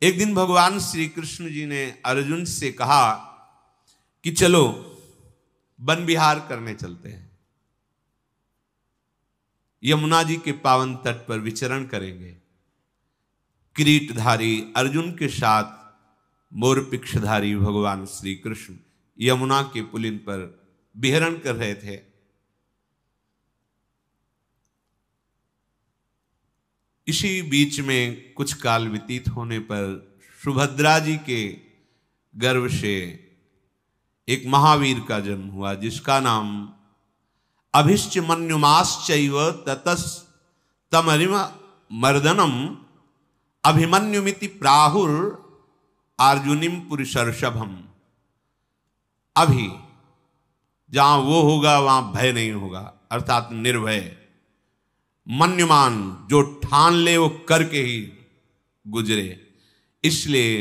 एक दिन भगवान श्री कृष्ण जी ने अर्जुन से कहा कि चलो वन विहार करने चलते हैं, यमुना जी के पावन तट पर विचरण करेंगे। किरीटधारी अर्जुन के साथ मोरपिक्षधारी भगवान श्री कृष्ण यमुना के पुलिन पर विहरण कर रहे थे। इसी बीच में कुछ काल व्यतीत होने पर सुभद्रा जी के गर्भ से एक महावीर का जन्म हुआ, जिसका नाम अभिष्टमन्युमाश्चैव ततस तमरिम मर्दनम अभिमन्युमिति प्राहुर अर्जुनिम पुरुषर्षभम। अभी जहां वो होगा वहां भय नहीं होगा, अर्थात निर्भय। मन्युमान जो ठान ले वो करके ही गुजरे, इसलिए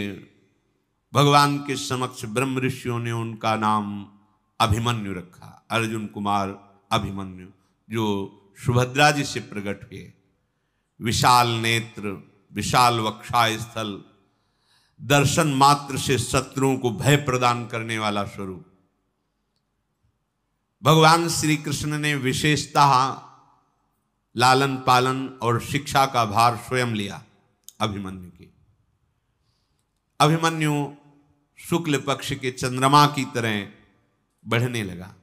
भगवान के समक्ष ब्रह्म ऋषियों ने उनका नाम अभिमन्यु रखा। अर्जुन कुमार अभिमन्यु जो सुभद्रा जी से प्रकट हुए। विशाल नेत्र, विशाल वक्षा स्थल, दर्शन मात्र से शत्रुओं को भय प्रदान करने वाला स्वरूप। भगवान श्री कृष्ण ने विशेषतः लालन पालन और शिक्षा का भार स्वयं लिया अभिमन्यु की। अभिमन्यु शुक्ल पक्ष के चंद्रमा की तरह बढ़ने लगा।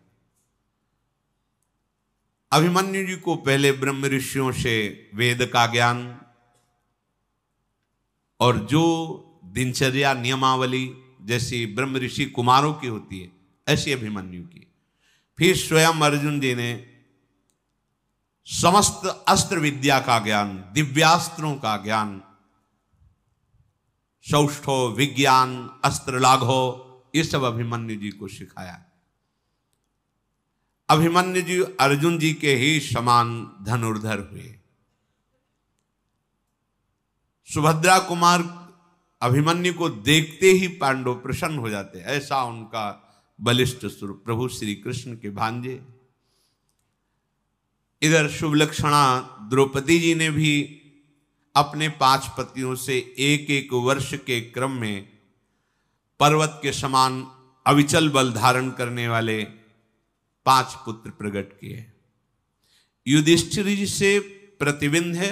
अभिमन्यु जी को पहले ब्रह्म ऋषियों से वेद का ज्ञान और जो दिनचर्या नियमावली जैसी ब्रह्म ऋषि कुमारों की होती है, ऐसी अभिमन्यु की। फिर स्वयं अर्जुन जी ने समस्त अस्त्र विद्या का ज्ञान, दिव्यास्त्रों का ज्ञान, सौष्ठो, विज्ञान, अस्त्र लाघो, ये सब अभिमन्यु जी को सिखाया। अभिमन्यु जी अर्जुन जी के ही समान धनुर्धर हुए। सुभद्रा कुमार अभिमन्यु को देखते ही पांडव प्रसन्न हो जाते, ऐसा उनका बलिष्ठ स्वरूप। प्रभु श्री कृष्ण के भांजे। इधर शुभलक्षणा द्रौपदी जी ने भी अपने 5 पतियों से एक एक वर्ष के क्रम में पर्वत के समान अविचल बल धारण करने वाले 5 पुत्र प्रकट किए। युधिष्ठिर जी से प्रतिविंध्य,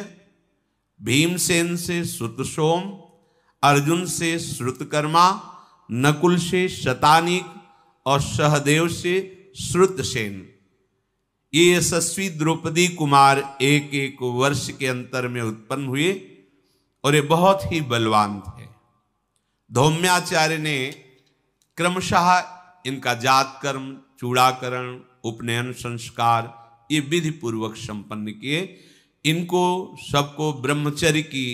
भीमसेन से श्रुतसोम, अर्जुन से श्रुतकर्मा, नकुल से शतानीक और सहदेव से श्रुतसेन। ये यशस्वी द्रौपदी कुमार एक एक वर्ष के अंतर में उत्पन्न हुए और ये बहुत ही बलवान थे। धौम्याचार्य ने क्रमशः इनका जात कर्म, चूड़ाकरण, उपनयन संस्कार ये विधि पूर्वक संपन्न किए। इनको सबको ब्रह्मचर्य की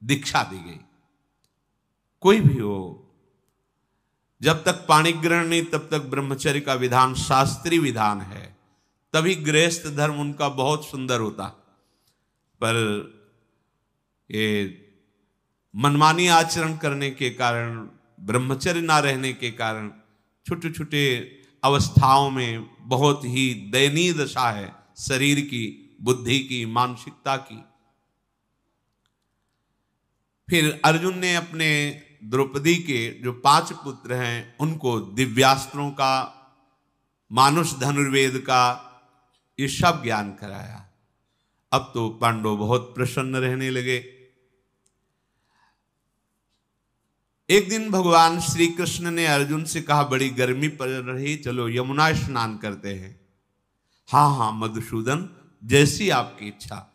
दीक्षा दी गई। कोई भी हो, जब तक पाणी ग्रहण नहीं तब तक ब्रह्मचर्य का विधान शास्त्रीय विधान है, तभी गृहस्थ धर्म उनका बहुत सुंदर होता। पर ये मनमानी आचरण करने के कारण, ब्रह्मचर्य ना रहने के कारण छोटे छोटे अवस्थाओं में बहुत ही दयनीय दशा है शरीर की, बुद्धि की, मानसिकता की। फिर अर्जुन ने अपने द्रौपदी के जो 5 पुत्र हैं उनको दिव्यास्त्रों का, मानुष धनुर्वेद का ये सब ज्ञान कराया। अब तो पांडव बहुत प्रसन्न रहने लगे। एक दिन भगवान श्री कृष्ण ने अर्जुन से कहा, बड़ी गर्मी पड़ रही, चलो यमुना स्नान करते हैं। हाँ हाँ मधुसूदन, जैसी आपकी इच्छा।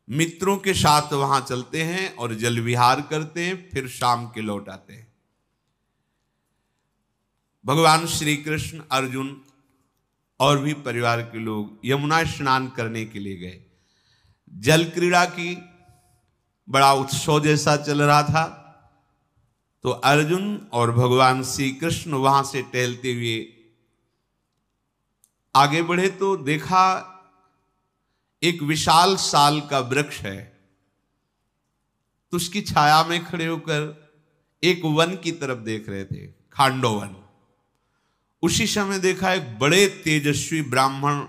मित्रों के साथ वहां चलते हैं और जल विहार करते हैं, फिर शाम के लौट आते हैं। भगवान श्री कृष्ण, अर्जुन और भी परिवार के लोग यमुना स्नान करने के लिए गए। जल क्रीड़ा की बड़ा उत्सव जैसा चल रहा था, तो अर्जुन और भगवान श्री कृष्ण वहां से टहलते हुए आगे बढ़े तो देखा एक विशाल साल का वृक्ष है। तो उसकी छाया में खड़े होकर एक वन की तरफ देख रहे थे, खांडोवन। उसी समय देखा एक बड़े तेजस्वी ब्राह्मण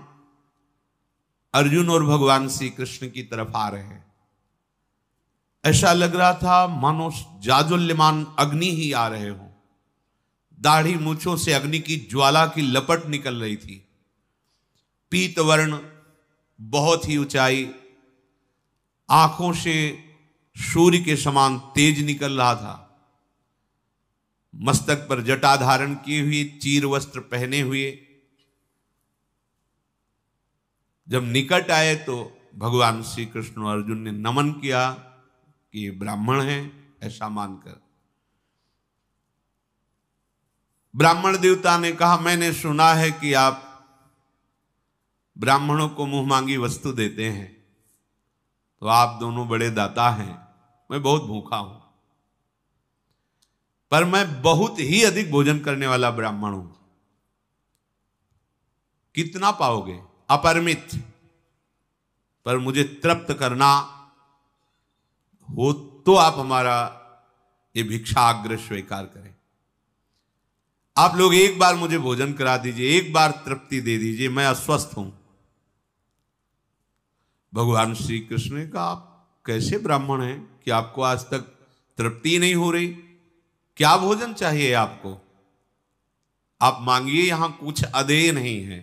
अर्जुन और भगवान श्री कृष्ण की तरफ आ रहे हैं। ऐसा लग रहा था मानो जाजुल्यमान अग्नि ही आ रहे हो। दाढ़ी मूछों से अग्नि की ज्वाला की लपट निकल रही थी। पीत वर्ण, बहुत ही ऊंचाई, आंखों से सूर्य के समान तेज निकल रहा था। मस्तक पर जटा धारण किए हुए, चीर वस्त्र पहने हुए जब निकट आए तो भगवान श्री कृष्ण और अर्जुन ने नमन किया कि ये ब्राह्मण हैं, ऐसा मानकर। ब्राह्मण देवता ने कहा, मैंने सुना है कि आप ब्राह्मणों को मुंह मांगी वस्तु देते हैं, तो आप दोनों बड़े दाता हैं। मैं बहुत भूखा हूं, पर मैं बहुत ही अधिक भोजन करने वाला ब्राह्मण हूं। कितना पाओगे? अपरिमित। पर मुझे तृप्त करना हो तो आप हमारा ये भिक्षाग्रह स्वीकार करें। आप लोग एक बार मुझे भोजन करा दीजिए, एक बार तृप्ति दे दीजिए, मैं अस्वस्थ हूं। भगवान श्री कृष्ण ने कहा, आप कैसे ब्राह्मण हैं कि आपको आज तक तृप्ति नहीं हो रही? क्या भोजन चाहिए आपको? आप मांगिए, यहां कुछ अदेय नहीं है।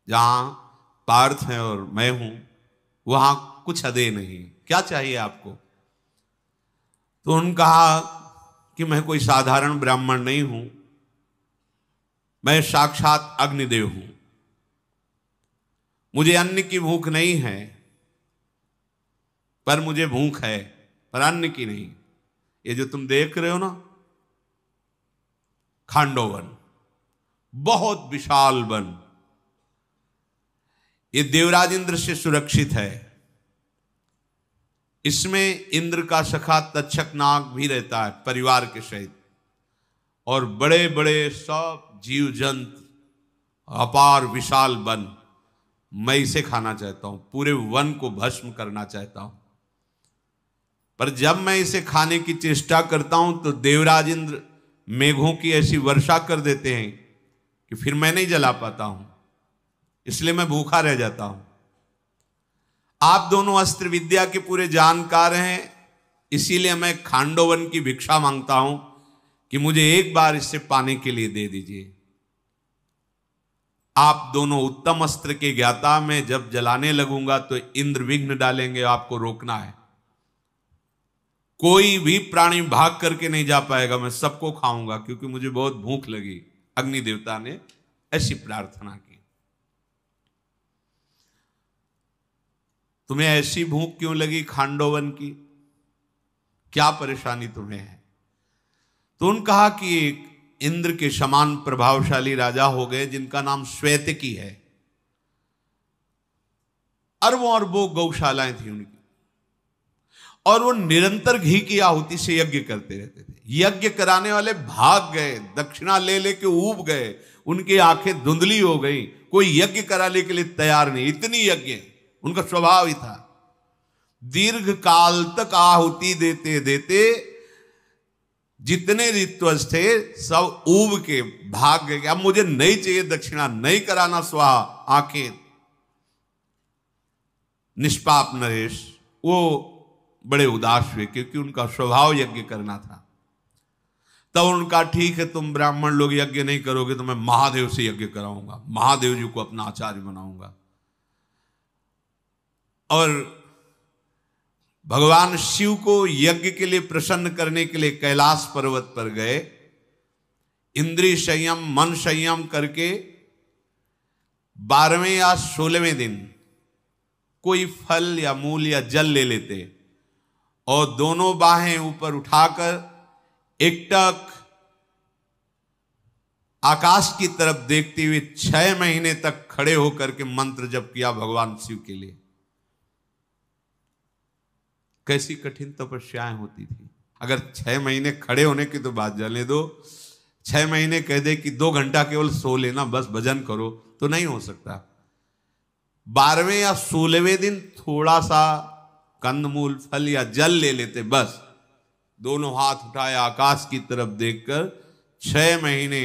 जहां पार्थ है और मैं हूं वहां कुछ अदेय नहीं। क्या चाहिए आपको? तो उन्होंने कहा कि मैं कोई साधारण ब्राह्मण नहीं हूं, मैं साक्षात अग्निदेव हूं। मुझे अन्न की भूख नहीं है, पर मुझे भूख है, पर अन्न की नहीं। ये जो तुम देख रहे हो ना, खांडोवन, बहुत विशाल वन, ये देवराज इंद्र से सुरक्षित है। इसमें इंद्र का सखा तक्षक नाग भी रहता है परिवार के सहित, और बड़े बड़े सब जीव जंतु, अपार विशाल वन। मैं इसे खाना चाहता हूं, पूरे वन को भस्म करना चाहता हूं। पर जब मैं इसे खाने की चेष्टा करता हूं तो देवराज इंद्र मेघों की ऐसी वर्षा कर देते हैं कि फिर मैं नहीं जला पाता हूं, इसलिए मैं भूखा रह जाता हूं। आप दोनों अस्त्र विद्या के पूरे जानकार हैं, इसीलिए मैं खांडोवन की भिक्षा मांगता हूं कि मुझे एक बार इससे पाने के लिए दे दीजिए। आप दोनों उत्तम अस्त्र के ज्ञाता, मैं जब जलाने लगूंगा तो इंद्र विघ्न डालेंगे, आपको रोकना है। कोई भी प्राणी भाग करके नहीं जा पाएगा, मैं सबको खाऊंगा क्योंकि मुझे बहुत भूख लगी। अग्नि देवता ने ऐसी प्रार्थना की। तुम्हें ऐसी भूख क्यों लगी खांडोवन की? क्या परेशानी तुम्हें है? तो उन्होंने कहा कि एक इंद्र के समान प्रभावशाली राजा हो गए जिनका नाम श्वेतकी है। अरबों अरबों गौशालाएं थी उनकी, और वो निरंतर घी की आहुति से यज्ञ करते रहते थे। यज्ञ कराने वाले भाग गए, दक्षिणा ले लेके ऊब गए, उनकी आंखें धुंधली हो गई, कोई यज्ञ कराने के लिए तैयार नहीं। इतनी यज्ञ उनका स्वभाव ही था। दीर्घ काल तक आहुति देते देते जितने ऋत्वज थे सब ऊब के भाग गए। अब मुझे नहीं चाहिए दक्षिणा, नहीं कराना स्वाहा। आंखें निष्पाप नरेश वो बड़े उदास हुए क्योंकि उनका स्वभाव यज्ञ करना था। तब उनका, ठीक है तुम ब्राह्मण लोग यज्ञ नहीं करोगे तो मैं महादेव से यज्ञ कराऊंगा, महादेव जी को अपना आचार्य बनाऊंगा। और भगवान शिव को यज्ञ के लिए प्रसन्न करने के लिए कैलाश पर्वत पर गए। इंद्रिय संयम, मन संयम करके 12वें या 16वें दिन कोई फल या मूल या जल ले लेते और दोनों बाहें ऊपर उठाकर एकटक आकाश की तरफ देखते हुए 6 महीने तक खड़े होकर के मंत्र जप किया भगवान शिव के लिए। कैसी कठिन तपस्याएं होती थी। अगर 6 महीने खड़े होने की तो बात जाने दो, 6 महीने कह दे कि 2 घंटा केवल सो लेना, बस भजन करो, तो नहीं हो सकता। 12वें या 16वें दिन थोड़ा सा कंदमूल, फल या जल ले लेते, बस दोनों हाथ उठाए आकाश की तरफ देखकर 6 महीने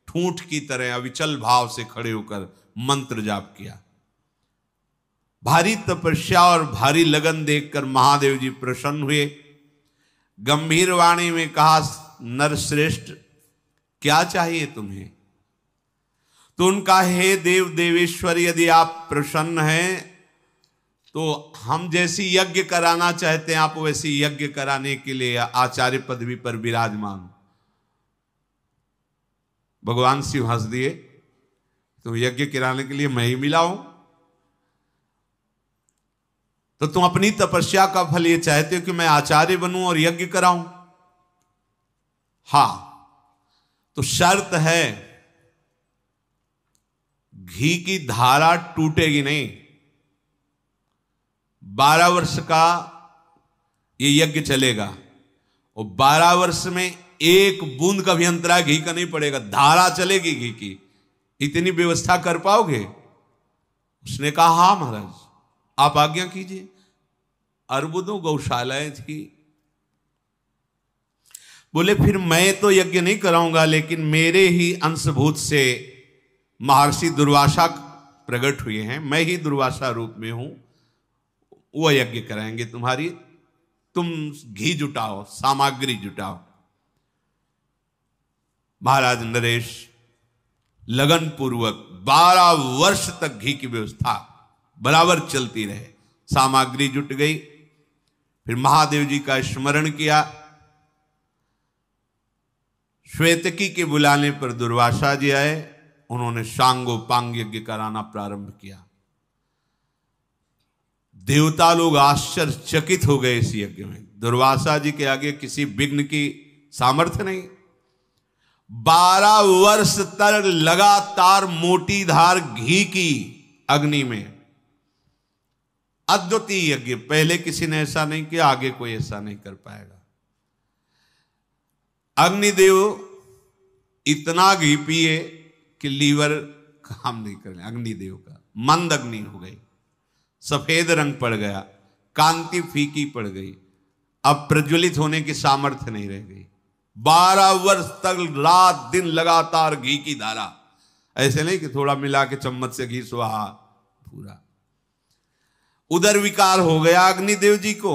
ठूंठ की तरह अविचल भाव से खड़े होकर मंत्र जाप किया। भारी तपस्या और भारी लगन देखकर महादेव जी प्रसन्न हुए। गंभीर वाणी में कहा, नरश्रेष्ठ क्या चाहिए तुम्हें? तो उनका, हे देव देवेश्वर, यदि आप प्रसन्न हैं तो हम जैसी यज्ञ कराना चाहते हैं, आप वैसी यज्ञ कराने के लिए आचार्य पदवी पर विराजमान। भगवान शिव हंस दिए, तो यज्ञ कराने के लिए मैं ही मिला हूं, तो तुम अपनी तपस्या का फल ये चाहते हो कि मैं आचार्य बनूं और यज्ञ कराऊं? हां, तो शर्त है, घी की धारा टूटेगी नहीं। 12 वर्ष का ये यज्ञ चलेगा और 12 वर्ष में एक बूंद का भी अंतराय घी का नहीं पड़ेगा, धारा चलेगी घी की। इतनी व्यवस्था कर पाओगे? उसने कहा, हां महाराज, आप आज्ञा कीजिए। अरबुदों गौशालाएं थी। बोले, फिर मैं तो यज्ञ नहीं कराऊंगा, लेकिन मेरे ही अंशभूत से महर्षि दुर्वासा प्रकट हुए हैं, मैं ही दुर्वासा रूप में हूं, वो यज्ञ कराएंगे तुम्हारी। तुम घी जुटाओ, सामग्री जुटाओ। महाराज नरेश लगन पूर्वक 12 वर्ष तक घी की व्यवस्था बराबर चलती रहे। सामग्री जुट गई। फिर महादेव जी का स्मरण किया। श्वेतकी के बुलाने पर दुर्वासा जी आए। उन्होंने सांगोपांग यज्ञ कराना प्रारंभ किया। देवता लोग आश्चर्यचकित हो गए इस यज्ञ में। दुर्वासा जी के आगे किसी विघ्न की सामर्थ्य नहीं। 12 वर्ष तक लगातार मोटी धार घी की अग्नि में अद्वितीय यज्ञ। पहले किसी ने ऐसा नहीं किया, आगे कोई ऐसा नहीं कर पाएगा। अग्निदेव इतना घी पिए कि लीवर काम नहीं कर रहे। अग्निदेव का मंद अग्नि हो गई, सफेद रंग पड़ गया, कांति फीकी पड़ गई, अब प्रज्वलित होने की सामर्थ्य नहीं रह गई। 12 वर्ष तक रात दिन लगातार घी की धारा। ऐसे नहीं कि थोड़ा मिला के चम्मच से घी सुहा, पूरा। उदर विकार हो गया अग्निदेव जी को,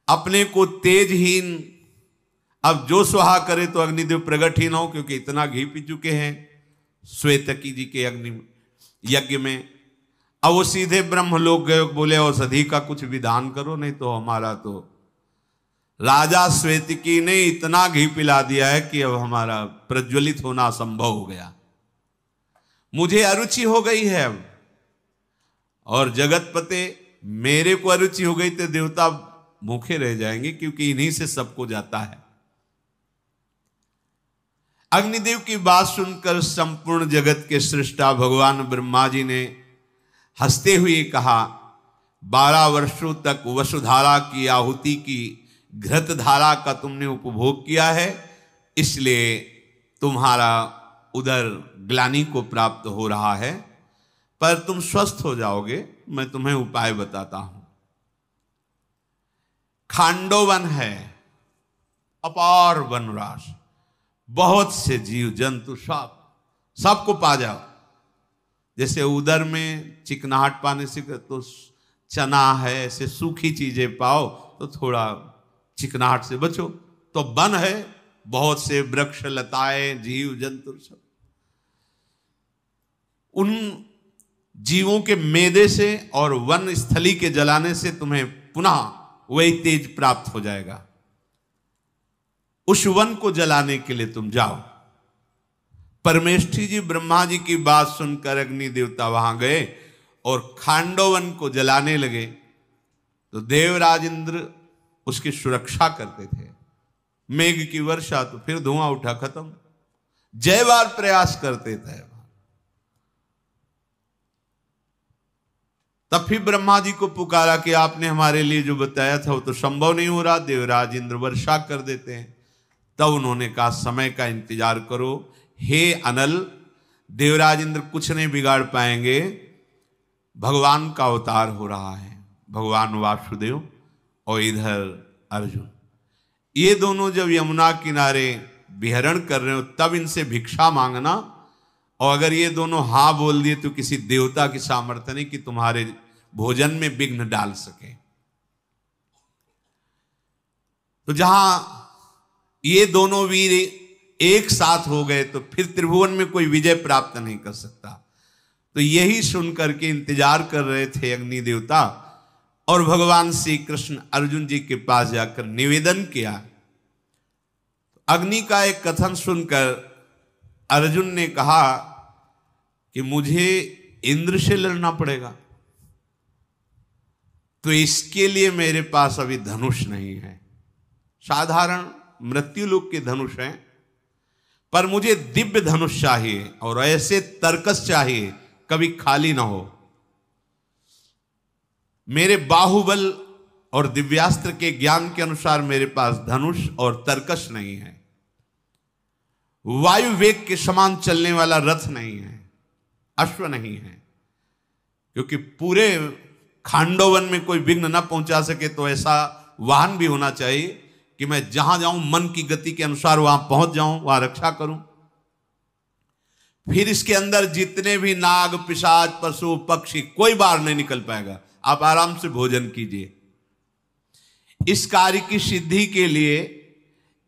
अपने को तेजहीन। अब जो सुहा करे तो अग्निदेव प्रगट ही ना हो, क्योंकि इतना घी पी चुके हैं श्वेतकी जी के अग्नि यज्ञ में। अब वो सीधे ब्रह्मलोक गए। बोले, औषधि का कुछ विधान करो, नहीं तो हमारा तो राजा श्वेतकी ने इतना घी पिला दिया है कि अब हमारा प्रज्वलित होना असंभव हो गया। मुझे अरुचि हो गई है अब, और जगतपते मेरे को अरुचि हो गई तो देवता भूखे रह जाएंगे, क्योंकि इन्हीं से सबको जाता है। अग्निदेव की बात सुनकर संपूर्ण जगत के सृष्टा भगवान ब्रह्मा जी ने हंसते हुए कहा, 12 वर्षों तक वसुधारा की आहुति की घृत धारा का तुमने उपभोग किया है, इसलिए तुम्हारा उदर ग्लानि को प्राप्त हो रहा है, पर तुम स्वस्थ हो जाओगे। मैं तुम्हें उपाय बताता हूं। खांडोवन है, अपार वनराश, बहुत से जीव जंतु सबको पा जाओ। जैसे उदर में चिकनाहट पाने से तो चना है, ऐसे सूखी चीजें पाओ तो थोड़ा चिकनाहट से बचो। तो वन है, बहुत से वृक्ष लताएं जीव जंतु सब, उन जीवों के मेदे से और वन स्थली के जलाने से तुम्हें पुनः वही तेज प्राप्त हो जाएगा। उस वन को जलाने के लिए तुम जाओ। परमेष्ठी जी ब्रह्मा जी की बात सुनकर अग्नि देवता वहां गए और खांडोवन को जलाने लगे। तो देवराज इंद्र उसकी सुरक्षा करते थे। मेघ की वर्षा, तो फिर धुआं उठा, खत्म। जय बार प्रयास करते थे। तब फिर ब्रह्मा जी को पुकारा कि आपने हमारे लिए जो बताया था वो तो संभव नहीं हो रहा। देवराज इंद्र वर्षा कर देते हैं। तब उन्होंने कहा, समय का इंतजार करो। हे अनल, देवराज इंद्र कुछ नहीं बिगाड़ पाएंगे, भगवान का अवतार हो रहा है, भगवान वासुदेव और इधर अर्जुन। ये दोनों जब यमुना किनारे विहरण कर रहे हो, तब इनसे भिक्षा मांगना और अगर ये दोनों हाँ बोल दिए तो किसी देवता की सामर्थ्य नहीं कि तुम्हारे भोजन में विघ्न डाल सके। तो जहां ये दोनों वीर एक साथ हो गए तो फिर त्रिभुवन में कोई विजय प्राप्त नहीं कर सकता। तो यही सुनकर के इंतजार कर रहे थे अग्नि देवता, और भगवान श्री कृष्ण अर्जुन जी के पास जाकर निवेदन किया। अग्नि का एक कथन सुनकर अर्जुन ने कहा कि मुझे इंद्र से लड़ना पड़ेगा, तो इसके लिए मेरे पास अभी धनुष नहीं है। साधारण मृत्युलोक के धनुष हैं, पर मुझे दिव्य धनुष चाहिए और ऐसे तरकस चाहिए कभी खाली ना हो। मेरे बाहुबल और दिव्यास्त्र के ज्ञान के अनुसार मेरे पास धनुष और तरकस नहीं है। वायु वेग के समान चलने वाला रथ नहीं है, अश्व नहीं है, क्योंकि पूरे खांडोवन में कोई विघ्न न पहुंचा सके तो ऐसा वाहन भी होना चाहिए कि मैं जहां जाऊं मन की गति के अनुसार वहां पहुंच जाऊं, वहां रक्षा करूं। फिर इसके अंदर जितने भी नाग पिशाच पशु पक्षी कोई बाहर नहीं निकल पाएगा। आप आराम से भोजन कीजिए। इस कार्य की सिद्धि के लिए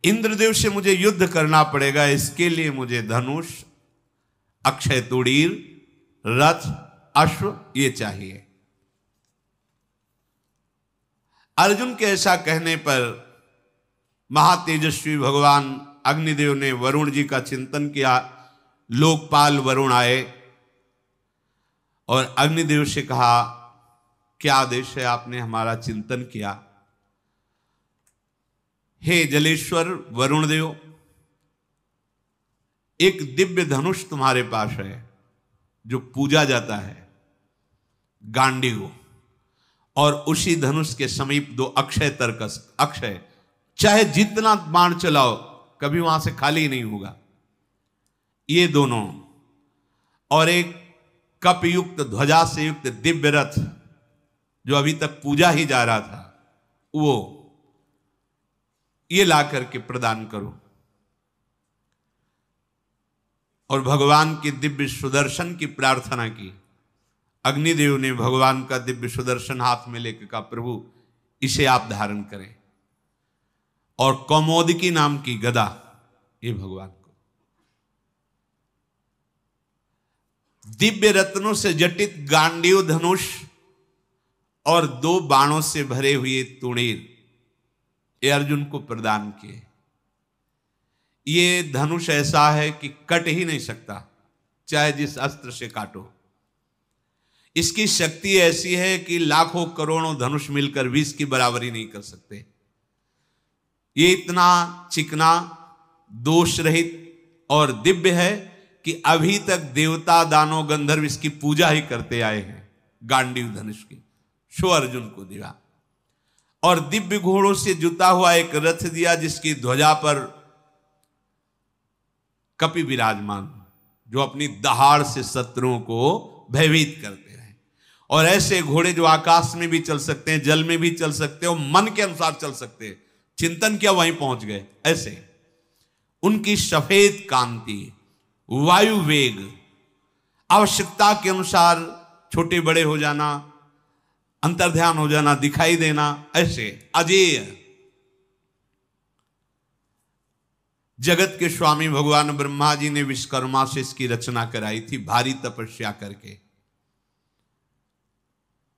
इंद्रदेव से मुझे युद्ध करना पड़ेगा। इसके लिए मुझे धनुष, अक्षय तुड़ीर, रथ, अश्व ये चाहिए। अर्जुन के ऐसा कहने पर महातेजस्वी भगवान अग्निदेव ने वरुण जी का चिंतन किया। लोकपाल वरुण आए और अग्निदेव से कहा, क्या आदेश है? आपने हमारा चिंतन किया। हे जलेश्वर वरुण देव, एक दिव्य धनुष तुम्हारे पास है जो पूजा जाता है, गांडीव, और उसी धनुष के समीप 2 अक्षय तरकस। अक्षय चाहे जितना बाण चलाओ कभी वहां से खाली नहीं होगा। ये दोनों, और एक कप युक्त ध्वजा से युक्त दिव्य रथ जो अभी तक पूजा ही जा रहा था, वो ये ला करके प्रदान करो। और भगवान के दिव्य सुदर्शन की प्रार्थना की। अग्निदेव ने भगवान का दिव्य सुदर्शन हाथ में लेकर कहा, प्रभु इसे आप धारण करें, और कौमोदकी नाम की गदा ये भगवान को। दिव्य रत्नों से जटित गांडीव धनुष और 2 बाणों से भरे हुए तुणीर ये अर्जुन को प्रदान किए। ये धनुष ऐसा है कि कट ही नहीं सकता, चाहे जिस अस्त्र से काटो। इसकी शक्ति ऐसी है कि लाखों करोड़ों धनुष मिलकर भी इसकी बराबरी नहीं कर सकते। ये इतना चिकना, दोष रहित और दिव्य है कि अभी तक देवता दानव गंधर्व इसकी पूजा ही करते आए हैं। गांडीव धनुष की सो अर्जुन को दिया, और दिव्य घोड़ों से जुता हुआ एक रथ दिया जिसकी ध्वजा पर कपि विराजमान, जो अपनी दहाड़ से शत्रुओं को भयभीत करते रहे। और ऐसे घोड़े जो आकाश में भी चल सकते हैं, जल में भी चल सकते हैं, और मन के अनुसार चल सकते हैं। चिंतन किया वहीं पहुंच गए। ऐसे उनकी सफेद कांति, वायु वेग, आवश्यकता के अनुसार छोटे बड़े हो जाना, अंतर्ध्यान हो जाना, दिखाई देना, ऐसे अजेय। जगत के स्वामी भगवान ब्रह्मा जी ने विश्वकर्मा से इसकी रचना कराई थी, भारी तपस्या करके।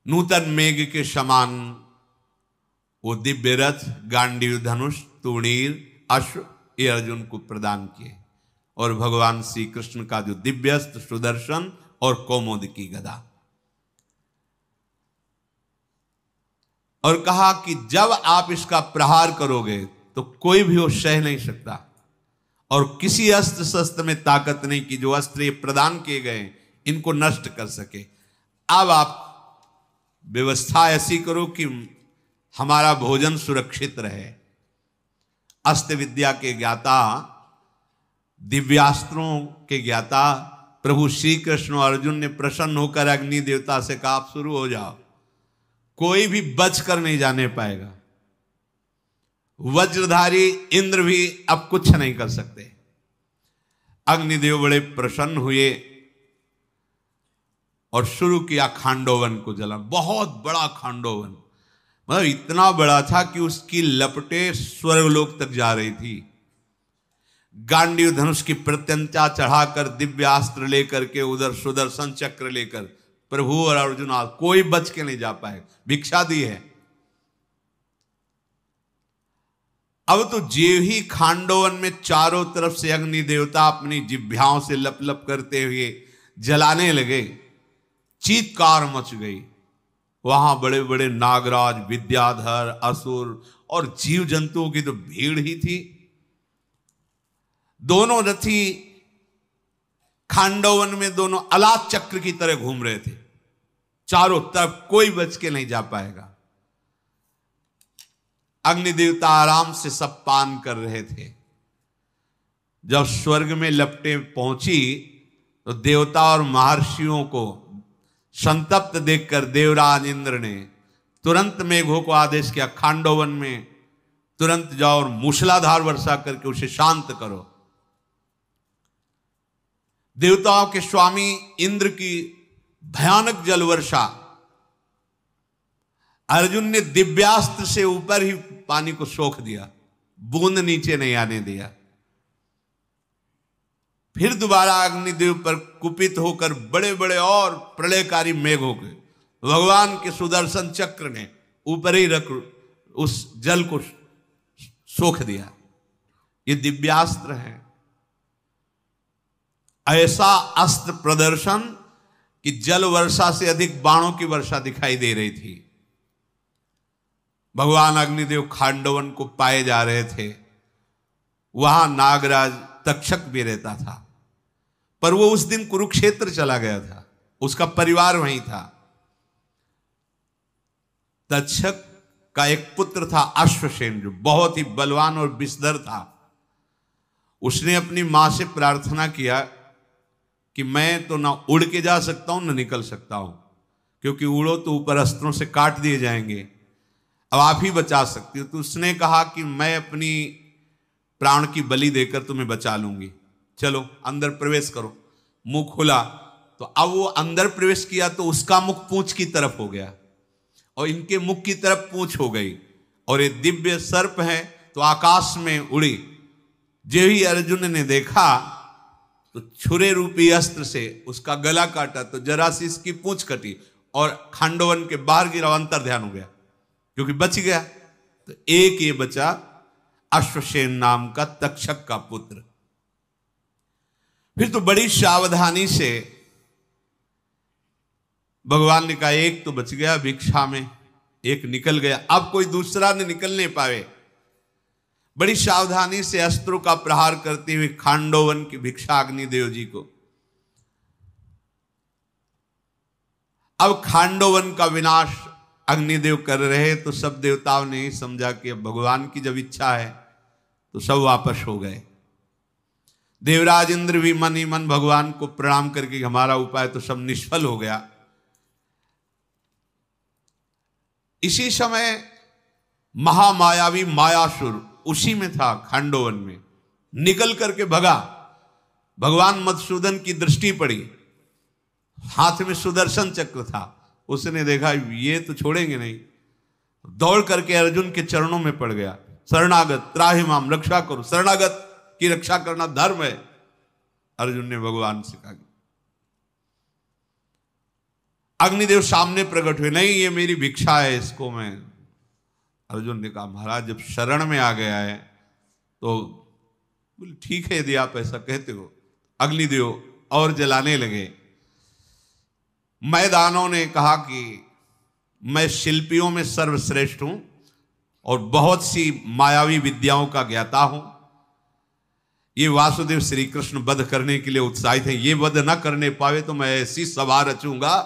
नूतन मेघ के समान वो दिव्य रथ, गांडीव धनुष, तुणीर, अश्व ये अर्जुन को प्रदान किए, और भगवान श्री कृष्ण का जो दिव्यस्त्र सुदर्शन और कौमोदकी गदा। और कहा कि जब आप इसका प्रहार करोगे तो कोई भी वो सह नहीं सकता, और किसी अस्त्र शस्त्र में ताकत नहीं कि जो अस्त्र ये प्रदान किए गए इनको नष्ट कर सके। अब आप व्यवस्था ऐसी करो कि हमारा भोजन सुरक्षित रहे। अस्त्र विद्या के ज्ञाता, दिव्यास्त्रों के ज्ञाता प्रभु श्री कृष्ण और अर्जुन ने प्रसन्न होकर अग्नि देवता से कहा, आप शुरू हो जाओ, कोई भी बच कर नहीं जाने पाएगा। वज्रधारी इंद्र भी अब कुछ नहीं कर सकते। अग्निदेव बड़े प्रसन्न हुए और शुरू किया खांडोवन को जलाना। बहुत बड़ा खांडोवन, मतलब इतना बड़ा था कि उसकी लपटें स्वर्गलोक तक जा रही थी। गांडीव धनुष की प्रत्यंचा चढ़ाकर, दिव्यास्त्र लेकर के, उधर सुदर्शन चक्र लेकर प्रभु और अर्जुन, कोई बच के नहीं जा पाए। भिक्षा दी है। अब तो जेव ही खांडोवन में चारों तरफ से अग्नि देवता अपनी जिह्वाओं से लप लप करते हुए जलाने लगे, चीत्कार मच गई। वहां बड़े बड़े नागराज, विद्याधर, असुर और जीव जंतुओं की तो भीड़ ही थी। दोनों रथी खांडोवन में दोनों अलात चक्र की तरह घूम रहे थे, चारों तरफ कोई बच के नहीं जा पाएगा। अग्नि देवता आराम से सब पान कर रहे थे। जब स्वर्ग में लपटें पहुंची तो देवता और महर्षियों को संतप्त देखकर देवराज इंद्र ने तुरंत मेघों को आदेश किया, खांडोवन में तुरंत जाओ और मूसलाधार वर्षा करके उसे शांत करो। देवताओं के स्वामी इंद्र की भयानक जल वर्षा, अर्जुन ने दिव्यास्त्र से ऊपर ही पानी को सोख दिया, बूंद नीचे नहीं आने दिया। फिर दोबारा अग्निदेव पर कुपित होकर बड़े बड़े और प्रलयकारी मेघ हो गए। भगवान के सुदर्शन चक्र ने ऊपर ही रख उस जल को सोख दिया। ये दिव्यास्त्र है। ऐसा अस्त्र प्रदर्शन कि जल वर्षा से अधिक बाणों की वर्षा दिखाई दे रही थी। भगवान अग्निदेव खांडोवन को पाए जा रहे थे। वहां नागराज तक्षक भी रहता था, पर वो उस दिन कुरुक्षेत्र चला गया था, उसका परिवार वहीं था। तक्षक का एक पुत्र था अश्वसेन, जो बहुत ही बलवान और विषधर था। उसने अपनी मां से प्रार्थना किया कि मैं तो ना उड़ के जा सकता हूं, ना निकल सकता हूं, क्योंकि उड़ो तो ऊपर अस्त्रों से काट दिए जाएंगे, अब आप ही बचा सकती हो। तो उसने कहा कि मैं अपनी प्राण की बलि देकर तुम्हें बचा लूंगी, चलो अंदर प्रवेश करो। मुंह खुला तो अब वो अंदर प्रवेश किया तो उसका मुख पूंछ की तरफ हो गया और इनके मुख की तरफ पूंछ हो गई, और ये दिव्य सर्प है तो आकाश में उड़ी। जो ही अर्जुन ने देखा तो छुरे रूपी अस्त्र से उसका गला काटा तो जरा सी इसकी पूंछ कटी और खांडोवन के बाहर गिरा, अंतर ध्यान हो गया क्योंकि बच गया। तो एक ये बचा अश्वसेन नाम का तक्षक का पुत्र। फिर तो बड़ी सावधानी से भगवान ने कहा एक तो बच गया भिक्षा में, एक निकल गया, अब कोई दूसरा न निकल नहीं पावे। बड़ी सावधानी से अस्त्रों का प्रहार करते हुए खांडोवन की भिक्षा अग्निदेव जी को। अब खांडोवन का विनाश अग्निदेव कर रहे तो सब देवताओं ने ही समझा कि अब भगवान की जब इच्छा है तो सब वापस हो गए। देवराज इंद्र भी मन ही मन भगवान को प्रणाम करके हमारा उपाय तो सब निष्फल हो गया। इसी समय महामायावी मायासुर उसी में था, खांडोवन में निकल करके भगा। भगवान मधुसूदन की दृष्टि पड़ी, हाथ में सुदर्शन चक्र था। उसने देखा ये तो छोड़ेंगे नहीं, दौड़ करके अर्जुन के चरणों में पड़ गया। शरणागत त्राहि माम, रक्षा करो, शरणागत की रक्षा करना धर्म है। अर्जुन ने भगवान से कहा। अग्निदेव सामने प्रकट हुए, नहीं ये मेरी भिक्षा है, इसको मैं। अर्जुन ने कहा महाराज जब शरण में आ गया है तो बोले ठीक है यदि आप ऐसा कहते हो। अग्निदेव और जलाने लगे। मैदानों ने कहा कि मैं शिल्पियों में सर्वश्रेष्ठ हूं और बहुत सी मायावी विद्याओं का ज्ञाता हूं। ये वासुदेव श्री कृष्ण वध करने के लिए उत्साहित हैं, ये वध ना करने पावे तो मैं ऐसी सभा रचूंगा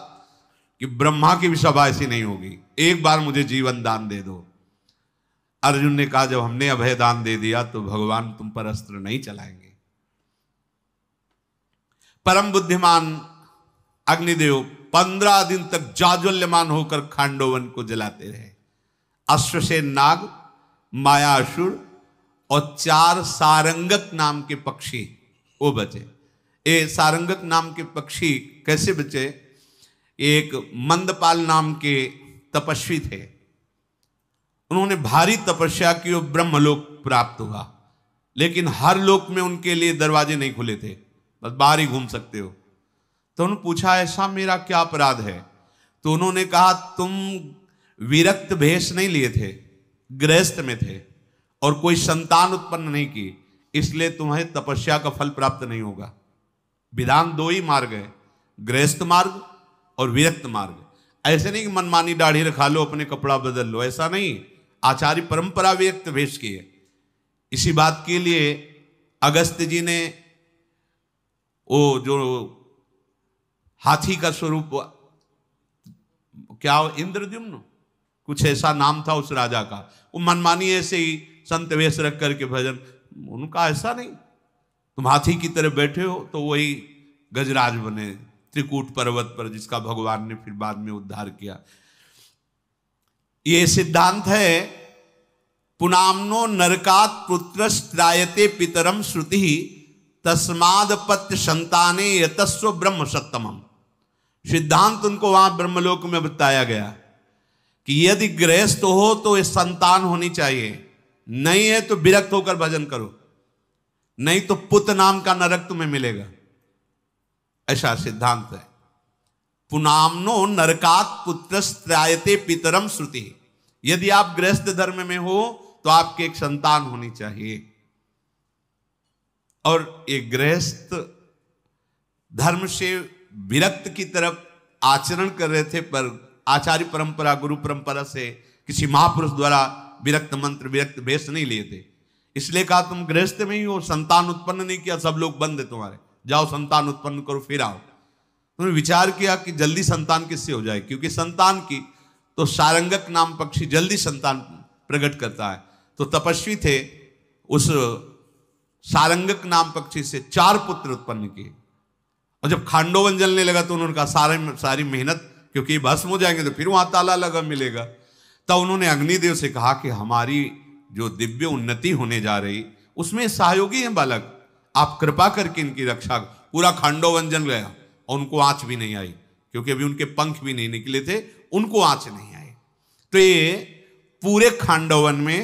कि ब्रह्मा की भी सभा ऐसी नहीं होगी, एक बार मुझे जीवन दान दे दो। अर्जुन ने कहा जब हमने अभय दान दे दिया तो भगवान तुम पर अस्त्र नहीं चलाएंगे। परम बुद्धिमान अग्निदेव 15 दिन तक जाज्वल्यमान होकर खांडोवन को जलाते रहे। अश्वसेन नाग, मायासुर और 4 सारंगक नाम के पक्षी वो बचे। ये सारंगक नाम के पक्षी कैसे बचे? एक मंदपाल नाम के तपस्वी थे, उन्होंने भारी तपस्या की और ब्रह्मलोक प्राप्त हुआ, लेकिन हर लोक में उनके लिए दरवाजे नहीं खुले थे, बस बाहर ही घूम सकते हो। तो उन्होंने पूछा ऐसा मेरा क्या अपराध है? तो उन्होंने कहा तुम विरक्त भेष नहीं लिए थे, गृहस्थ में थे और कोई संतान उत्पन्न नहीं की, इसलिए तुम्हें तपस्या का फल प्राप्त नहीं होगा। विधान दो ही मार्ग है, गृहस्थ मार्ग और विरक्त मार्ग। ऐसे नहीं कि मनमानी दाढ़ी रखा लो, अपने कपड़ा बदल लो, ऐसा नहीं। आचार्य परंपरा विरक्त भेष की है। इसी बात के लिए अगस्त्य जी ने वो जो हाथी का स्वरूप, क्या इंद्रद्युम्न कुछ ऐसा नाम था उस राजा का, वो मनमानी ऐसे ही संत वेश रख करके भजन, उनका ऐसा नहीं, तुम हाथी की तरह बैठे हो तो वही गजराज बने त्रिकूट पर्वत पर, जिसका भगवान ने फिर बाद में उद्धार किया। ये सिद्धांत है पुनामनो नरकात पुत्रस्त्रायते पितरम श्रुति तस्माद पत्य संताने यतस्व ब्रह्म सत्तमम। सिद्धांत उनको वहां ब्रह्मलोक में बताया गया कि यदि गृहस्थ हो तो ये संतान होनी चाहिए, नहीं है तो विरक्त होकर भजन करो, नहीं तो पुत नाम का नरक तुम्हें मिलेगा। ऐसा सिद्धांत है। पुनामनो नरकात पुत्रस्त्रायते पितरम श्रुति। यदि आप गृहस्थ धर्म में हो तो आपके एक संतान होनी चाहिए। और एक गृहस्थ धर्म से विरक्त की तरफ आचरण कर रहे थे, पर आचार्य परंपरा गुरु परंपरा से किसी महापुरुष द्वारा विरक्त मंत्र विरक्त भेष नहीं लिए थे, इसलिए कहा तुम गृहस्थ में ही हो, संतान उत्पन्न नहीं किया, सब लोग बंद है तुम्हारे, जाओ संतान उत्पन्न करो फिर आओ। तुमने विचार किया कि जल्दी संतान किससे हो जाए, क्योंकि संतान की तो सारंगक नाम पक्षी जल्दी संतान प्रकट करता है। तो तपस्वी थे, उस सारंगक नाम पक्षी से 4 पुत्र उत्पन्न किए। और जब खांडोवन जलने लगा तो उन्होंने कहा सारी मेहनत, क्योंकि भस्म हो जाएंगे तो फिर वहां ताला लगा मिलेगा। तब उन्होंने अग्निदेव से कहा कि हमारी जो दिव्य उन्नति होने जा रही उसमें सहयोगी हैं बालक, आप कृपा करके इनकी रक्षा। पूरा खांडोवन जल गया और उनको आंच भी नहीं आई, क्योंकि अभी उनके पंख भी नहीं निकले थे, उनको आंच नहीं आई। तो ये पूरे खांडोवन में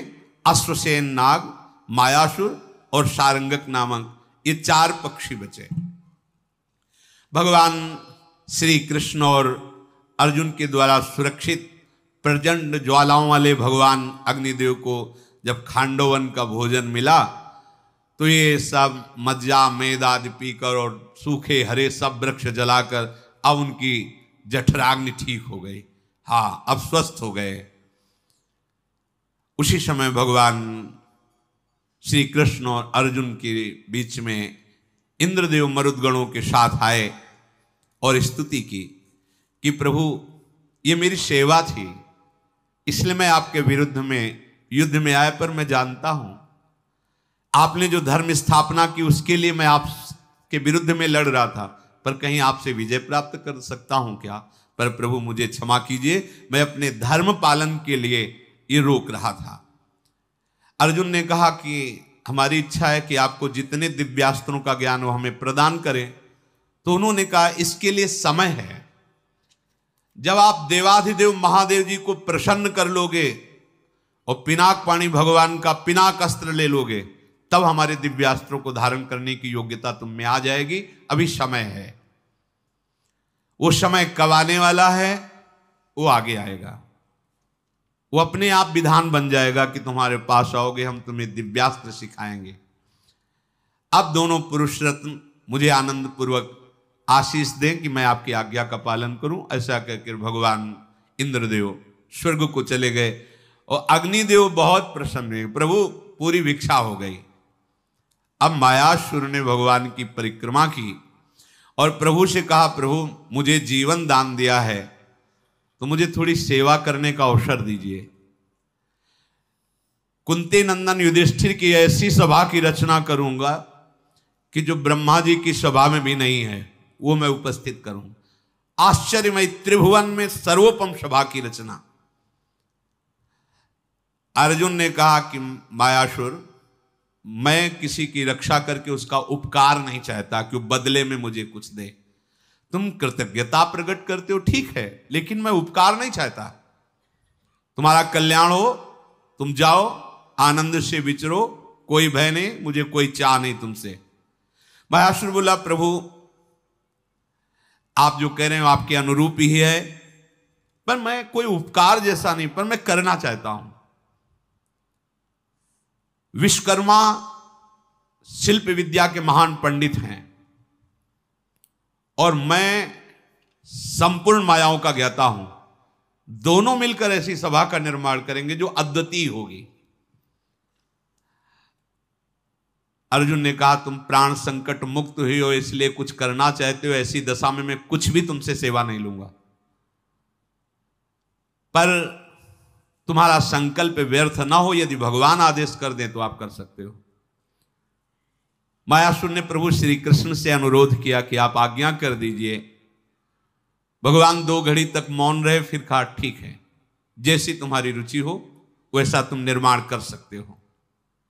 अश्वसेन नाग, मायासुर और सारंगक नामक ये 4 पक्षी बचे। भगवान श्री कृष्ण और अर्जुन के द्वारा सुरक्षित प्रचंड ज्वालाओं वाले भगवान अग्निदेव को जब खांडोवन का भोजन मिला तो ये सब मज्जा मेद आदि पीकर और सूखे हरे सब वृक्ष जलाकर अब उनकी जठराग्नि ठीक हो गई। हाँ, अब स्वस्थ हो गए। उसी समय भगवान श्री कृष्ण और अर्जुन के बीच में इंद्रदेव मरुदगणों के साथ आए और स्तुति की कि प्रभु ये मेरी सेवा थी, इसलिए मैं आपके विरुद्ध में युद्ध में आया, पर मैं जानता हूं आपने जो धर्म स्थापना की उसके लिए मैं आपके विरुद्ध में लड़ रहा था, पर कहीं आपसे विजय प्राप्त कर सकता हूं क्या? पर प्रभु मुझे क्षमा कीजिए, मैं अपने धर्म पालन के लिए ये रोक रहा था। अर्जुन ने कहा कि हमारी इच्छा है कि आपको जितने दिव्यास्त्रों का ज्ञान हो हमें प्रदान करें। तो उन्होंने कहा इसके लिए समय है, जब आप देवाधिदेव महादेव जी को प्रसन्न कर लोगे और पिनाक पाणी भगवान का पिनाक अस्त्र ले लोगे, तब हमारे दिव्यास्त्रों को धारण करने की योग्यता तुम में आ जाएगी। अभी समय है, वो समय कब आने वाला है वो आगे आएगा, वो अपने आप विधान बन जाएगा कि तुम्हारे पास आओगे, हम तुम्हें दिव्यास्त्र सिखाएंगे। अब दोनों पुरुष रत्न मुझे आनंद पूर्वक आशीष दें कि मैं आपकी आज्ञा का पालन करूं। ऐसा कहकर भगवान इंद्रदेव स्वर्ग को चले गए और अग्निदेव बहुत प्रसन्न हुए, प्रभु पूरी भिक्षा हो गई। अब मायासुर ने भगवान की परिक्रमा की और प्रभु से कहा, प्रभु मुझे जीवन दान दिया है तो मुझे थोड़ी सेवा करने का अवसर दीजिए। कुंती नंदन युधिष्ठिर की ऐसी सभा की रचना करूंगा कि जो ब्रह्मा जी की सभा में भी नहीं है वो मैं उपस्थित करूं। आश्चर्यमय त्रिभुवन में सर्वोपम सभा की रचना। अर्जुन ने कहा कि मायासुर मैं किसी की रक्षा करके उसका उपकार नहीं चाहता कि वो बदले में मुझे कुछ दे। तुम कृतज्ञता प्रकट करते हो, ठीक है, लेकिन मैं उपकार नहीं चाहता। तुम्हारा कल्याण हो, तुम जाओ, आनंद से विचरो, कोई भय नहीं, मुझे कोई चाह नहीं तुमसे। महासुर बोला, प्रभु आप जो कह रहे हो आपके अनुरूप ही है, पर मैं कोई उपकार जैसा नहीं, पर मैं करना चाहता हूं। विश्वकर्मा शिल्प विद्या के महान पंडित हैं और मैं संपूर्ण मायाओं का ज्ञाता हूं। दोनों मिलकर ऐसी सभा का निर्माण करेंगे जो अद्वितीय होगी। अर्जुन ने कहा, तुम प्राण संकट मुक्त हुई हो इसलिए कुछ करना चाहते हो, ऐसी दशा में मैं कुछ भी तुमसे सेवा नहीं लूंगा, पर तुम्हारा संकल्प व्यर्थ ना हो, यदि भगवान आदेश कर दें तो आप कर सकते हो। मायासुर ने प्रभु श्री कृष्ण से अनुरोध किया कि आप आज्ञा कर दीजिए। भगवान 2 घड़ी तक मौन रहे, फिर कहा, ठीक है, जैसी तुम्हारी रुचि हो वैसा तुम निर्माण कर सकते हो।